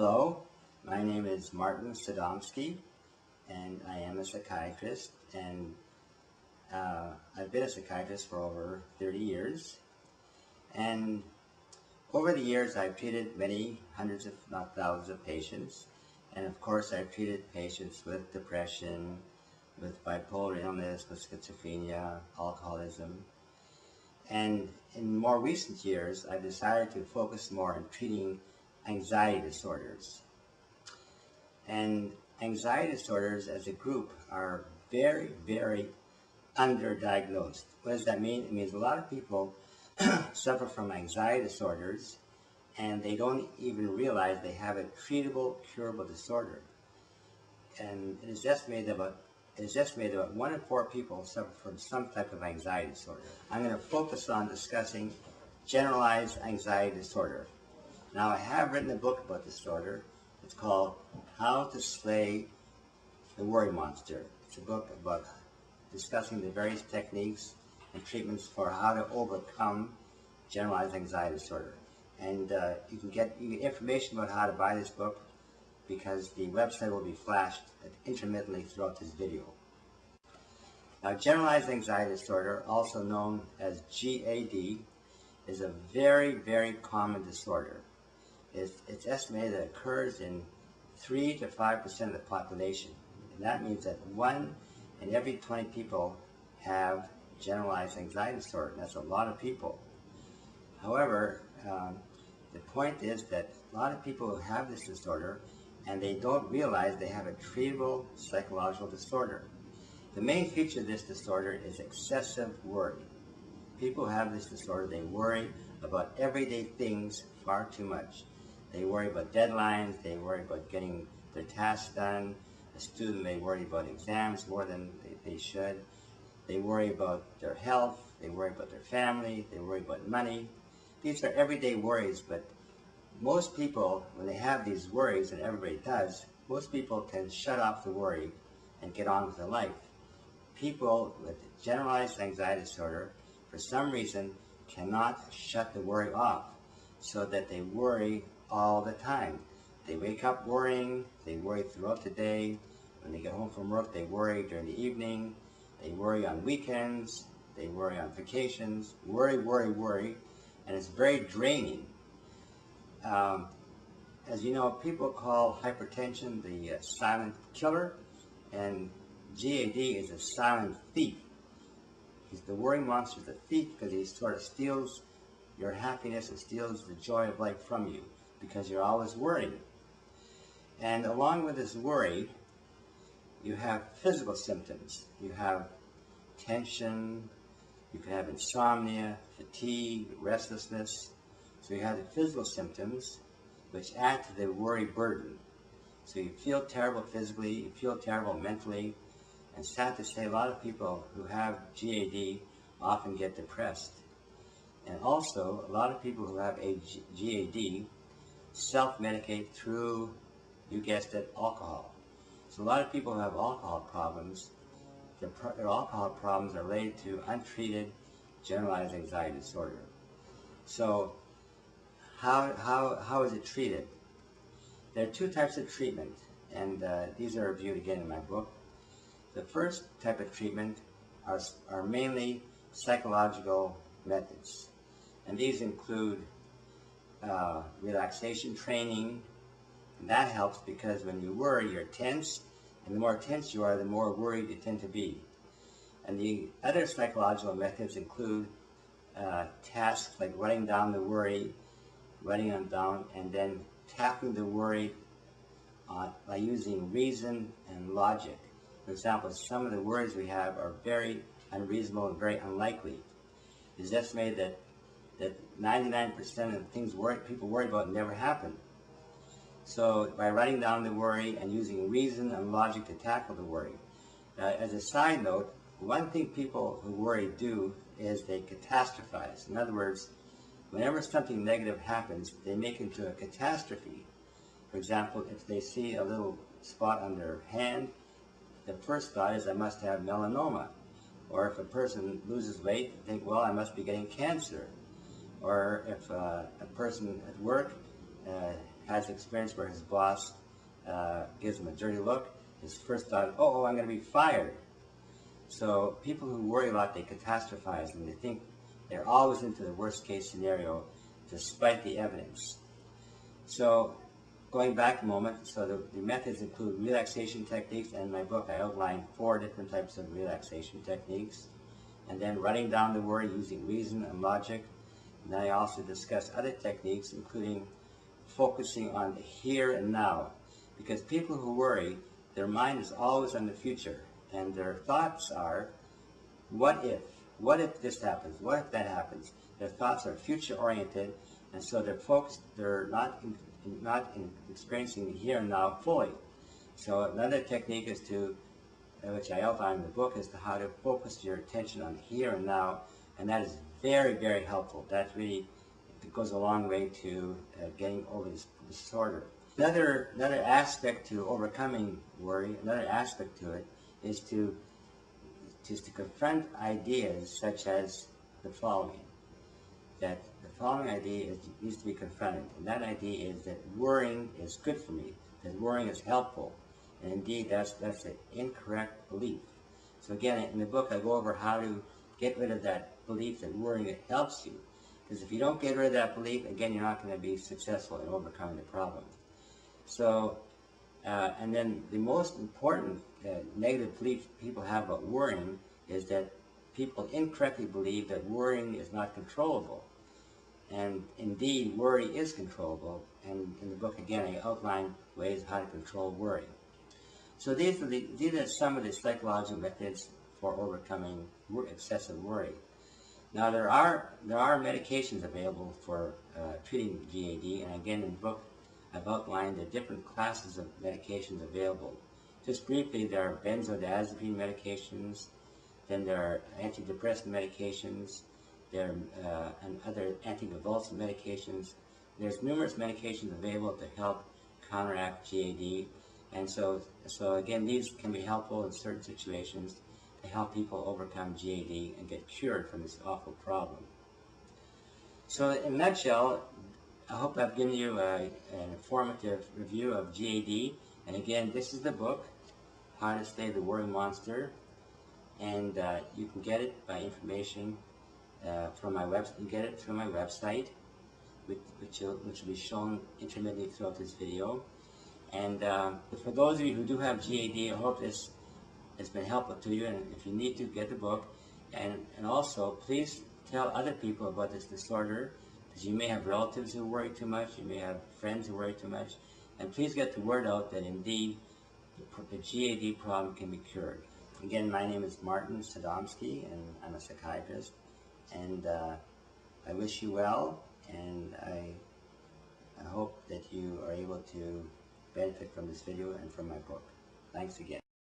Hello, my name is Martin Sodomsky, and I am a psychiatrist, and I've been a psychiatrist for over 30 years. And over the years, I've treated many hundreds, if not thousands, of patients. And of course, I've treated patients with depression, with bipolar illness, with schizophrenia, alcoholism. And in more recent years, I've decided to focus more on treating anxiety disorders. And anxiety disorders as a group are very, very underdiagnosed. What does that mean? It means a lot of people suffer from anxiety disorders and they don't even realize they have a treatable, curable disorder. And it is estimated about 1 in 4 people suffer from some type of anxiety disorder. I'm going to focus on discussing generalized anxiety disorder. Now, I have written a book about this disorder. It's called How to Slay the Worry Monster. It's a book about discussing the various techniques and treatments for how to overcome generalized anxiety disorder. And you can get information about how to buy this book because the website will be flashed intermittently throughout this video. Now, generalized anxiety disorder, also known as GAD, is a very, very common disorder. It's estimated that it occurs in 3 to 5% of the population. And that means that 1 in every 20 people have generalized anxiety disorder. That's a lot of people. However, the point is that a lot of people who have this disorder and they don't realize they have a treatable psychological disorder. The main feature of this disorder is excessive worry. People who have this disorder, they worry about everyday things far too much. They worry about deadlines, they worry about getting their tasks done. A student may worry about exams more than they should. They worry about their health, they worry about their family, they worry about money. These are everyday worries, but most people, when they have these worries, and everybody does, most people can shut off the worry and get on with their life. People with generalized anxiety disorder, for some reason, cannot shut the worry off, so that they worry all the time. They wake up worrying, they worry throughout the day. When they get home from work, they worry during the evening, they worry on weekends, they worry on vacations, worry, and it's very draining. As you know, people call hypertension the silent killer, and GAD is a silent thief. The worry monster is a thief because he sort of steals your happiness and steals the joy of life from you because you're always worrying. And along with this worry, you have physical symptoms. You have tension, you can have insomnia, fatigue, restlessness. So you have the physical symptoms which add to the worry burden. So you feel terrible physically, you feel terrible mentally, and sad to say, a lot of people who have GAD often get depressed. And also, a lot of people who have GAD self-medicate through, you guessed it, alcohol. So a lot of people who have alcohol problems, their alcohol problems are related to untreated generalized anxiety disorder. So how is it treated? There are 2 types of treatment, and these are reviewed again in my book. The first type of treatment are mainly psychological methods, and these include relaxation training, and that helps because when you worry, you're tense, and the more tense you are, the more worried you tend to be. And the other psychological methods include tasks like writing down the worry, writing them down, and then tackling the worry by using reason and logic. For example, some of the worries we have are very unreasonable and very unlikely. It is estimated that 99% of the things people worry about never happen. So by writing down the worry and using reason and logic to tackle the worry. As a side note, one thing people who worry do is they catastrophize. In other words, whenever something negative happens, they make it into a catastrophe. For example, if they see a little spot on their hand, the first thought is, I must have melanoma. Or if a person loses weight, they think, well, I must be getting cancer. Or if a person at work has experience where his boss gives him a dirty look, his first thought, oh, I'm going to be fired. So people who worry a lot, they catastrophize, and they think they're always into the worst case scenario despite the evidence. So going back a moment, so the methods include relaxation techniques, and in my book I outline 4 different types of relaxation techniques, and then writing down the worry using reason and logic. And then I also discuss other techniques, including focusing on the here and now, because people who worry, their mind is always on the future, and their thoughts are, what if? What if this happens? What if that happens? Their thoughts are future-oriented, and so they're focused. They're not experiencing the here and now fully. So another technique is to, which I outline in the book, is to how to focus your attention on the here and now, and that is very, very helpful. That really goes a long way to getting over this disorder. Another aspect to overcoming worry, another aspect to it, is to confront ideas such as the following. That the following idea needs to be confronted, and that idea is that worrying is good for me, that worrying is helpful, and indeed that's an incorrect belief. So again, in the book I go over how to get rid of that belief that worrying helps you, because if you don't get rid of that belief, again, you're not going to be successful in overcoming the problem. So, and then the most important negative belief people have about worrying is that people incorrectly believe that worrying is not controllable. And indeed, worry is controllable. And in the book, again, I outline ways how to control worry. So these are some of the psychological methods for overcoming excessive worry. Now, there are medications available for treating GAD, and again, in the book, I've outlined the different classes of medications available. Just briefly, there are benzodiazepine medications, then there are antidepressant medications, there are and other anticonvulsant medications. There's numerous medications available to help counteract GAD, and so again, these can be helpful in certain situations to help people overcome GAD and get cured from this awful problem. So in a nutshell, I hope I've given you an informative review of GAD. And again, this is the book, How to Slay the Worry Monster. And you can get it by information from my website. You can get it through my website, which will be shown intermittently throughout this video. And for those of you who do have GAD, I hope this has been helpful to you. And if you need to, get the book. And also, please tell other people about this disorder, because you may have relatives who worry too much, you may have friends who worry too much, and please get the word out that indeed the GAD problem can be cured. Again, my name is Martin Sodomsky, and I'm a psychiatrist, and I wish you well, and I hope that you are able to benefit from this video and from my book. Thanks again.